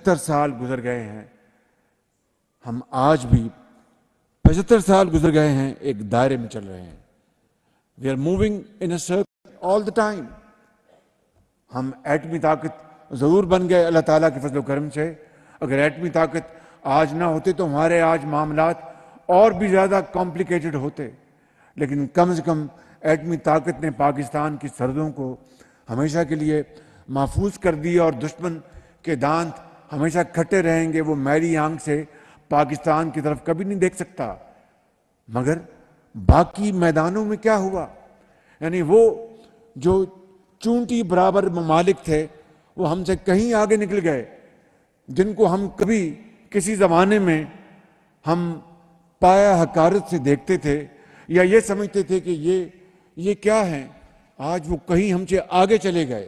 75 سال گزر گئے ہیں، ہم آج بھی 75 سال گزر گئے ہیں، ایک دائرے میں چل رہے ہیں. We are moving in a circle all the time. ہم ایٹمی طاقت ضرور بن گئے اللہ تعالیٰ کے فضل و کرم سے. اگر ایٹمی طاقت آج نہ ہوتے تو ہمارے آج معاملات اور بھی زیادہ کمپلیکیٹڈ ہوتے، لیکن کم از کم ایٹمی طاقت نے پاکستان کی سرحدوں کو ہمیشہ کے لیے محفوظ کر دیا، اور دشمن کے دانت ہمیشہ کھٹے رہیں گے. وہ میلی آنکھ سے پاکستان کی طرف کبھی نہیں دیکھ سکتا. مگر باقی میدانوں میں کیا ہوا؟ یعنی وہ جو چونٹی برابر ممالک تھے وہ ہم سے کہیں آگے نکل گئے، جن کو ہم کبھی کسی زمانے میں ہم پایا حقارت سے دیکھتے تھے یا یہ سمجھتے تھے کہ یہ کیا ہیں، آج وہ کہیں ہم سے آگے چلے گئے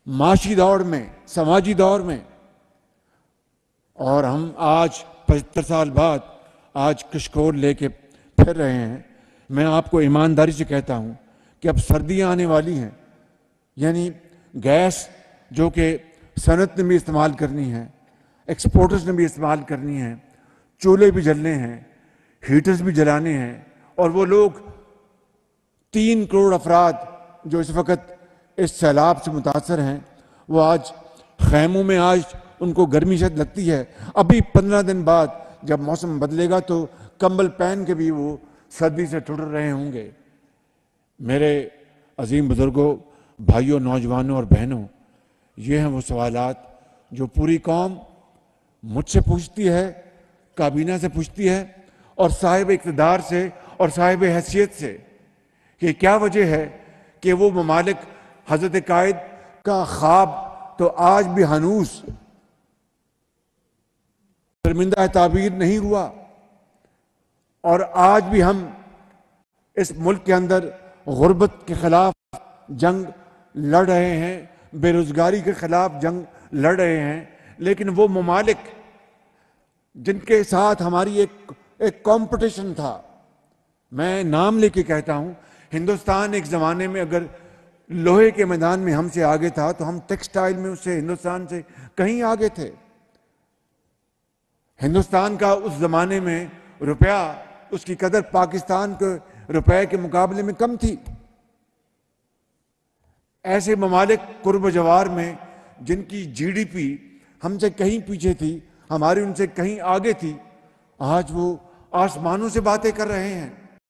معاشی دور میں، سماجی دور میں. اور ہم آج 75 سال بعد آج کشکول لے کے پھر رہے ہیں. میں آپ کو ایمانداری سے کہتا ہوں کہ اب سردیاں آنے والی ہیں، یعنی گیس جو کہ صنعت نے بھی استعمال کرنی ہے، ایکسپورٹرز نے بھی استعمال کرنی ہے، چولہے بھی جلنے ہیں، ہیٹرز بھی جلانے ہیں. اور وہ لوگ 3 کروڑ افراد جو اس وقت اس سیلاب سے متاثر ہیں، وہ آج خیموں میں آج ان کو گرمی شد لگتی ہے. ابھی 15 دن بعد جب موسم بدلے گا تو کمبل پہن کے بھی وہ سردی سے ٹھٹر رہے ہوں گے. میرے عظیم بزرگوں، بھائیوں، نوجوانوں اور بہنوں، یہ ہیں وہ سوالات جو پوری قوم مجھ سے پوچھتی ہے، کابینہ سے پوچھتی ہے، اور صاحب اقتدار سے اور صاحب حیثیت سے، کہ کیا وجہ ہے کہ وہ ممالک حضرت قائد کا خواب تو آج بھی ہنوز شرمندہ تعبیر نہیں ہوا، اور آج بھی ہم اس ملک کے اندر غربت کے خلاف جنگ لڑ رہے ہیں، بے روزگاری کے خلاف جنگ لڑ رہے ہیں. لیکن وہ ممالک جن کے ساتھ ہماری ایک کمپٹیشن تھا، میں نام لے کے کہتا ہوں، ہندوستان ایک زمانے میں اگر لوہے کے میدان میں ہم سے آگے تھا تو ہم ٹیکسٹائل میں اس سے ہندوستان سے کہیں آگے تھے. ہندوستان کا اس زمانے میں روپیہ، اس کی قدر پاکستان کے روپے کے مقابلے میں کم تھی. ایسے ممالک قرب جوار میں جن کی جی ڈی پی ہم سے کہیں پیچھے تھی، ہماری ان سے کہیں آگے تھی، آج وہ آسمانوں سے باتیں کر رہے ہیں.